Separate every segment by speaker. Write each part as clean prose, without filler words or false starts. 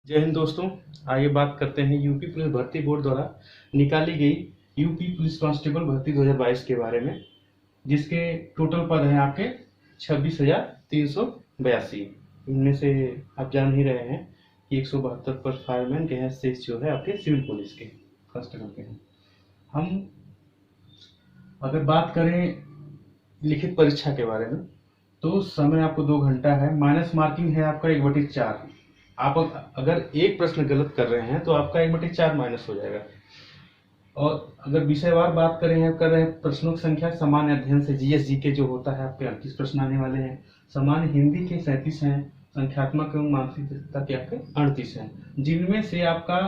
Speaker 1: जय हिंद दोस्तों। आइए बात करते हैं यूपी पुलिस भर्ती बोर्ड द्वारा निकाली गई यूपी पुलिस कांस्टेबल भर्ती 2022 के बारे में, जिसके टोटल पद हैं आपके 26,382। इनमें से आप जान ही रहे हैं कि 172 पद फायरमैन के हैं, शेष जो है आपके सिविल पुलिस के कांस्टेबल के हैं। हम अगर बात करें लिखित परीक्षा के बारे में, तो समय आपको 2 घंटा है। माइनस मार्किंग है आपका 1/4। आप अगर एक प्रश्न गलत कर रहे हैं तो आपका 1/4 माइनस हो जाएगा। और अगर विषयवार बात कर रहे हैं प्रश्नों की संख्या, सामान्य अध्ययन से जीएस जीके जो होता है आपके 38 प्रश्न आने वाले हैं। सामान्य हिंदी के 37 हैं। संख्यात्मक एवं मानसिक दक्षता के आपके 38 हैं, जिनमें से आपका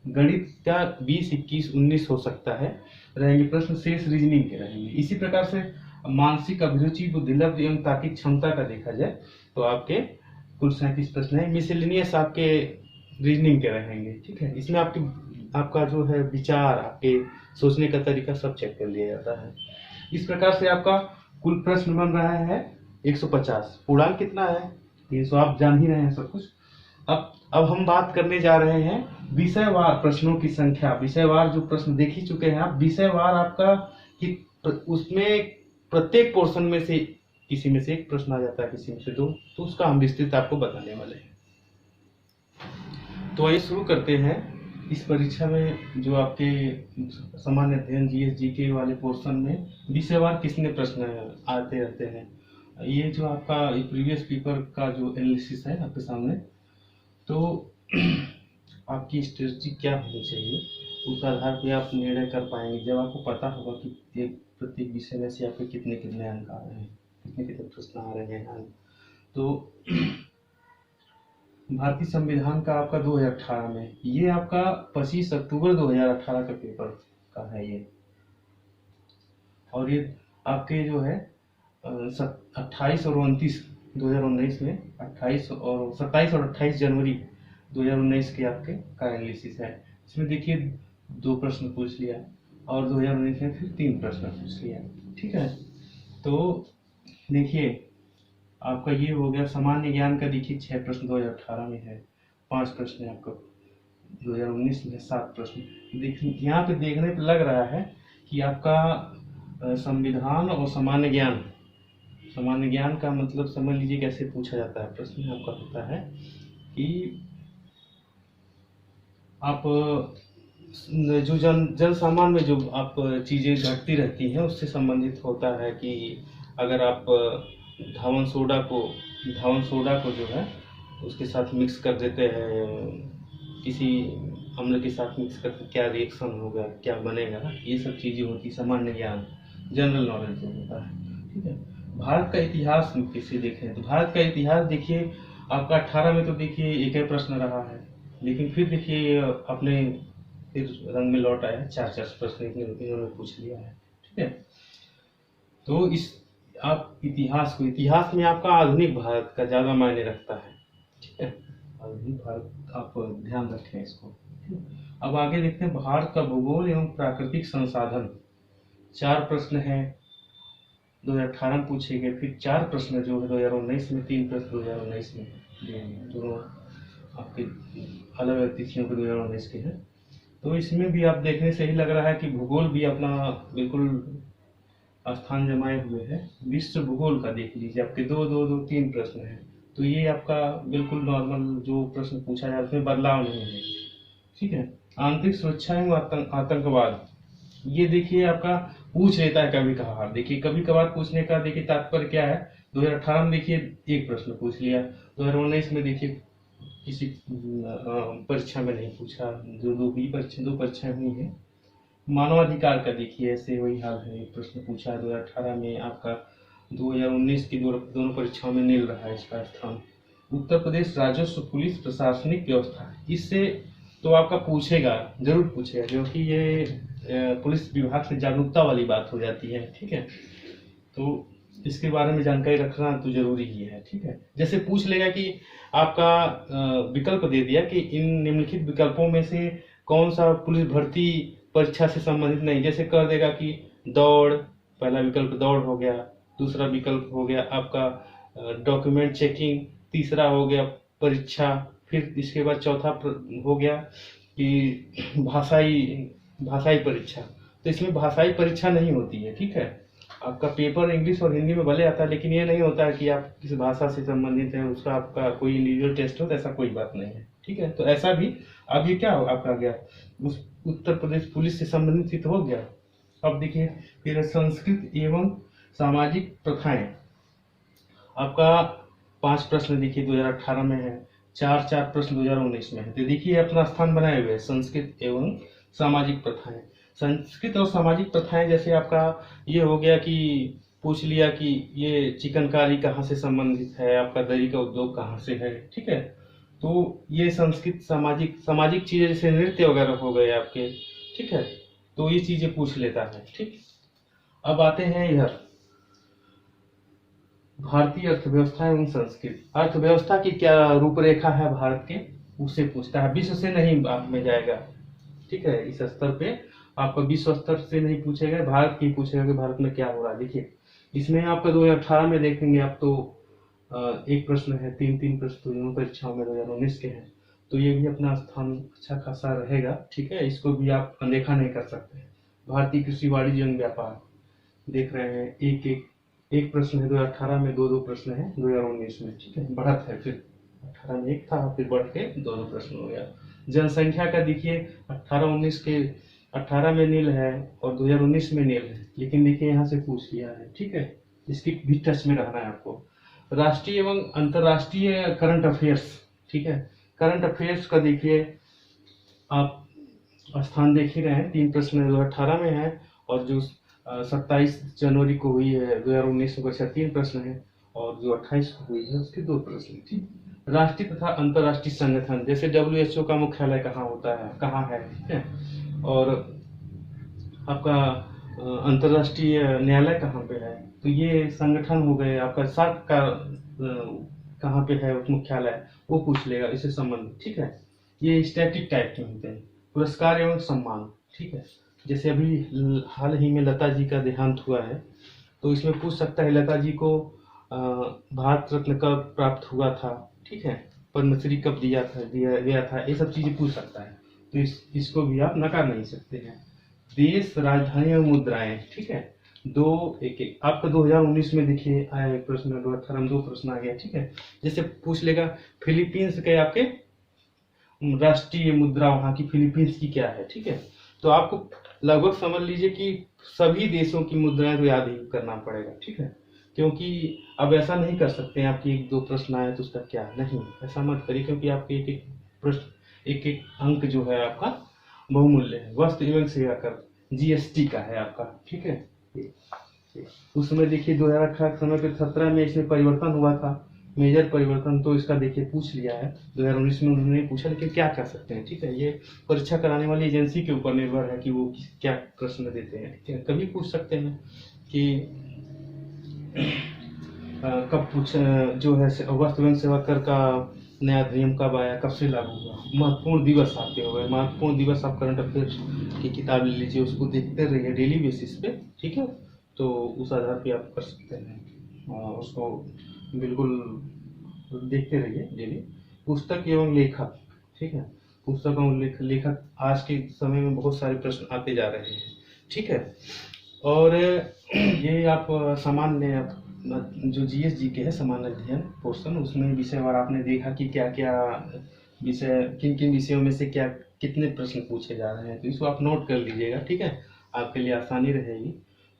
Speaker 1: गणित का 20, 21, 19 हो सकता है रहेंगे प्रश्न, शेष रीजनिंग के रहेंगे। इसी प्रकार से मानसिक अभिरुचि, बुद्धिलब्ध एवं तार्किक क्षमता का देखा जाए तो आपके कुल 37 प्रश्न है। मिसलेनियस आपके रीजनिंग के रहेंगे। ठीक है, इसमें आपका जो है विचार, आपके सोचने का तरीका सब चेक कर लिया जाता है। इस प्रकार से आपका कुल प्रश्न बन रहा है 150। पूर्णांक कितना है 300, आप जान ही रहे हैं सब कुछ। अब हम बात करने जा रहे हैं विषयवार प्रश्नों की संख्या। विषयवार जो प्रश्न देख ही चुके हैं आप। विषयवार आपका कि उसमें प्रत्येक पोर्शन में से किसी में से एक प्रश्न आ जाता है, किसी में से दो, तो उसका हम विस्तृत आपको बताने वाले हैं। तो आइए शुरू करते हैं। इस परीक्षा में जो आपके सामान्य अध्ययन जीएस जीके वाले पोर्शन में विषयवार कितने प्रश्न आते रहते हैं, ये जो आपका प्रीवियस पेपर का जो एनालिसिस है आपके सामने, तो आपकी स्ट्रेटजी क्या होनी चाहिए, उस आधार पे आप निर्णय कर पाएंगे जब आपको पता होगा कि प्रत्येक विषय में से आपके कितने कितने अंक आ रहे हैं, कितने कितने प्रश्न आ रहे हैं। तो भारतीय संविधान का आपका 2018 में, ये आपका 25 अक्टूबर 2018 का पेपर का है ये। और ये आपके जो है 28 और 29 2019 में, 27 और 28 जनवरी 2019 के आपके का एनालिसिस है। इसमें देखिए 2 प्रश्न पूछ लिया और 2019 में फिर 3 प्रश्न पूछ लिया। ठीक है, तो देखिए आपका ये हो गया। सामान्य ज्ञान का देखिए 6 प्रश्न 2018 में है, 5 प्रश्न है आपका 2019 में, 7 प्रश्न। देखिए यहाँ पे देखने पे लग रहा है कि आपका संविधान और सामान्य ज्ञान का मतलब समझ लीजिए कैसे पूछा जाता है। प्रश्न आपका होता है कि आप जो जन सामान्य में जो आप चीजें घटती रहती हैं उससे संबंधित होता है कि अगर आप धावन सोडा को जो है उसके साथ मिक्स कर देते हैं, किसी अम्ल के साथ मिक्स करके क्या रिएक्शन होगा, क्या बनेगा, ये सब चीजें होती सामान्य ज्ञान, जनरल नॉलेज जो होता है। ठीक है, भारत का इतिहास किसी देखें तो भारत का इतिहास देखिए आपका 18 में तो देखिए एक ही प्रश्न रहा है, लेकिन फिर देखिए अपने फिर रंग में लौट आया, 4 प्रश्न इन्होंने पूछ लिया है। ठीक है, तो इस आप इतिहास में आपका आधुनिक भारत का ज्यादा मायने रखता है। ठीक है, आधुनिक भारत आप ध्यान रखें इसको। अब आगे देखते हैं भारत का भूगोल एवं प्राकृतिक संसाधन। 4 प्रश्न है 2018 में पूछे गए, फिर 4 प्रश्न जो है 2019 में, 3 प्रश्न 2019 में, दोनों आपके अलग अलग तिथियों के 2019 के हैं। तो इसमें भी आप देखने से ही लग रहा है कि भूगोल भी अपना बिल्कुल स्थान जमाए हुए है। विश्व भूगोल का देख लीजिए, आपके 3 प्रश्न हैं, तो ये आपका बिल्कुल नॉर्मल जो प्रश्न पूछा जाए उसमें बदलाव नहीं है। ठीक है, आंतरिक सुरक्षा एवं आतंकवाद, ये देखिए आपका पूछ लेता है कभी कभार। देखिए कभी कभार पूछने का देखिए तात्पर्य क्या है, 2018 में देखिए एक प्रश्न पूछ लिया, 2019 में देखिए किसी परीक्षा में नहीं पूछा, दो परीक्षाएं हुई है। मानवाधिकार का देखिए ऐसे वही हाल है, एक प्रश्न पूछा है 2018 में, आपका 2019 की दोनों परीक्षाओं में मिल रहा है इसका स्थान। उत्तर प्रदेश राजस्व पुलिस प्रशासनिक व्यवस्था, इससे तो आपका पूछेगा, जरूर पूछेगा, क्योंकि ये पुलिस विभाग से जागरूकता वाली बात हो जाती है। ठीक है, तो इसके बारे में जानकारी रखना तो जरूरी ही है। ठीक है, जैसे पूछ लेगा कि आपका विकल्प दे दिया कि इन निम्नलिखित विकल्पों में से कौन सा पुलिस भर्ती परीक्षा से संबंधित नहीं, जैसे कर देगा कि दौड़, पहला विकल्प दौड़ हो गया, दूसरा विकल्प हो गया आपका डॉक्यूमेंट चेकिंग, तीसरा हो गया परीक्षा, फिर इसके बाद चौथा हो गया कि भाषाई परीक्षा। तो इसमें भाषाई परीक्षा नहीं होती है, ठीक है। आपका पेपर इंग्लिश और हिंदी में भले आता है, लेकिन ये नहीं होता है कि आप किस भाषा से संबंधित हैं उसका आपका कोई इंडिविजुअल टेस्ट हो, तो ऐसा कोई बात नहीं है, ठीक है। तो ऐसा भी अब ये क्या आपका गया, उस उत्तर प्रदेश पुलिस से संबंधित हो गया। अब देखिए फिर संस्कृत एवं सामाजिक प्रथाएं, आपका 5 प्रश्न देखिए 2018 में है, 4 प्रश्न 2019 में है। तो देखिए अपना स्थान बनाए हुए संस्कृत एवं सामाजिक प्रथाएं। संस्कृत और सामाजिक प्रथाएं जैसे आपका ये हो गया कि पूछ लिया कि ये चिकनकारी कहाँ से संबंधित है, आपका दरी का उद्योग कहाँ से है, ठीक है। तो ये संस्कृत सामाजिक सामाजिक चीजें जैसे नृत्य वगैरह हो गए आपके, ठीक है। तो ये चीजें पूछ लेता है, ठीक। अब आते हैं इधर भारतीय अर्थव्यवस्था एवं संस्कृति। अर्थव्यवस्था की क्या रूपरेखा है भारत के, उससे पूछता है, विश्व से नहीं आप में जाएगा, ठीक है। इस स्तर पे आपका विश्व स्तर से नहीं पूछेगा, भारत की पूछेगा कि भारत में क्या हो रहा है। देखिए इसमें आपका 2018 में देखेंगे आप तो एक प्रश्न है, 3 प्रश्न दोनों परीक्षाओं में 2019 के हैं। तो ये भी अपना स्थान अच्छा खासा रहेगा, ठीक है। इसको भी आप अनदेखा नहीं कर सकते हैं। भारतीय कृषि वाणिज्य एवं व्यापार देख रहे हैं, एक प्रश्न है 2018 में, 2 प्रश्न है 2019 में, ठीक है। बढ़त है, फिर 18 में एक था, फिर बढ़ के 2 प्रश्न हो गया। जनसंख्या का देखिए 18-19 के 18 में नील है और 2019 में नील है, लेकिन देखिए यहाँ से पूछ लिया है, ठीक है। इसकी भी टच में रहना है आपको। राष्ट्रीय एवं अंतर्राष्ट्रीय करंट अफेयर्स, ठीक है। करंट अफेयर्स का देखिए आप स्थान देख ही रहे हैं, 3 प्रश्न 2018 में है, और जो 27 जनवरी को हुई है 2019 को 3 प्रश्न है, और जो 28 को हुई है उसके 2 प्रश्न, ठीक। राष्ट्रीय तथा अंतर्राष्ट्रीय संगठन, जैसे WHO का मुख्यालय कहाँ होता है, कहाँ है, ठीक है। और आपका अंतर्राष्ट्रीय न्यायालय कहाँ पे है, तो ये संगठन हो गए। आपका सार्क का कहाँ पे है मुख्यालय, वो पूछ लेगा इससे संबंधित, ठीक है। ये स्टैटिक टाइप के होते हैं। पुरस्कार एवं सम्मान, ठीक है। जैसे अभी हाल ही में लता जी का देहांत हुआ है, तो इसमें पूछ सकता है लता जी को भारत रत्न कब प्राप्त हुआ था, ठीक है। पद्मश्री कब दिया गया था, ये सब चीजें पूछ सकता है। तो इसको भी आप नकार नहीं सकते हैं। देश, राजधानी और मुद्राएं, ठीक है। 2-1-1 आपका 2019 में देखिए आया एक प्रश्न, 2018 में 2 प्रश्न आ गया, ठीक है। जैसे पूछ लेगा फिलीपींस के आपके राष्ट्रीय मुद्रा वहां की फिलीपींस की क्या है, ठीक है। तो आपको लगभग समझ लीजिए कि सभी देशों की मुद्राएं तो याद ही करना पड़ेगा, ठीक है। क्योंकि अब ऐसा नहीं कर सकते हैं आपकी 1-2 प्रश्न आए तो उसका क्या नहीं, ऐसा मत करिए, क्योंकि आपके एक प्रश्न एक अंक जो है आपका बहुमूल्य है। वस्तु एवं सेवा कर GST का है आपका, ठीक है। उसमें देखिए 2018 समय पे 17 में इसमें परिवर्तन हुआ था, मेजर परिवर्तन, तो इसका देखिए पूछ लिया है। 2019 में उन्होंने पूछा, लेकिन क्या कर सकते हैं, ठीक है। ये परीक्षा कराने वाली एजेंसी के ऊपर निर्भर है कि वो क्या प्रश्न देते हैं, ठीक है। कभी पूछ सकते हैं कि कब पूछ जो है वस्तु एवं सेवा कर का नया अधिनियम कब आया, कब से लागू हुआ, महत्वपूर्ण दिवस आपके हो गए। महत्वपूर्ण दिवस आप करंट अफेयर्स की किताब ले लीजिए, उसको देखते रहिए डेली बेसिस पे, ठीक है। तो उस आधार पे आप कर सकते हैं, उसको बिल्कुल देखते रहिए डेली। पुस्तक एवं लेखक, ठीक है। पुस्तक एवं लेखक आज के समय में बहुत सारे प्रश्न आते जा रहे हैं, ठीक है। और ये आप सामान्य जो GSG के है सामान्य अध्ययन पोर्शन, उसमें विषयवार आपने देखा कि क्या क्या विषय, किन किन विषयों में से क्या कितने प्रश्न पूछे जा रहे हैं, तो इसको आप नोट कर लीजिएगा, ठीक है। आपके लिए आसानी रहेगी।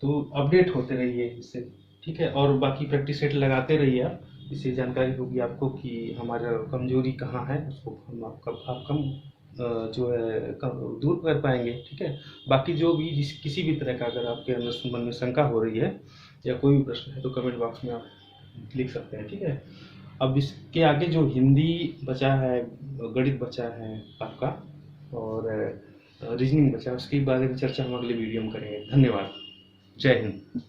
Speaker 1: तो अपडेट होते रहिए इससे, ठीक है। और बाकी प्रैक्टिस सेट लगाते रहिए आप, इससे जानकारी होगी आपको कि हमारा कमजोरी कहाँ है, उसको हम आप कम जो है दूर कर पाएंगे, ठीक है। बाकी जो भी किसी भी तरह का अगर आपके अंदर मन में शंका हो रही है या कोई भी प्रश्न है, तो कमेंट बॉक्स में आप लिख सकते हैं, ठीक है। अब इसके आगे जो हिंदी बचा है, गणित बचा है आपका, और रीजनिंग बचा है, उसके बारे में चर्चा हम अगले वीडियो में करेंगे। धन्यवाद, जय हिंद।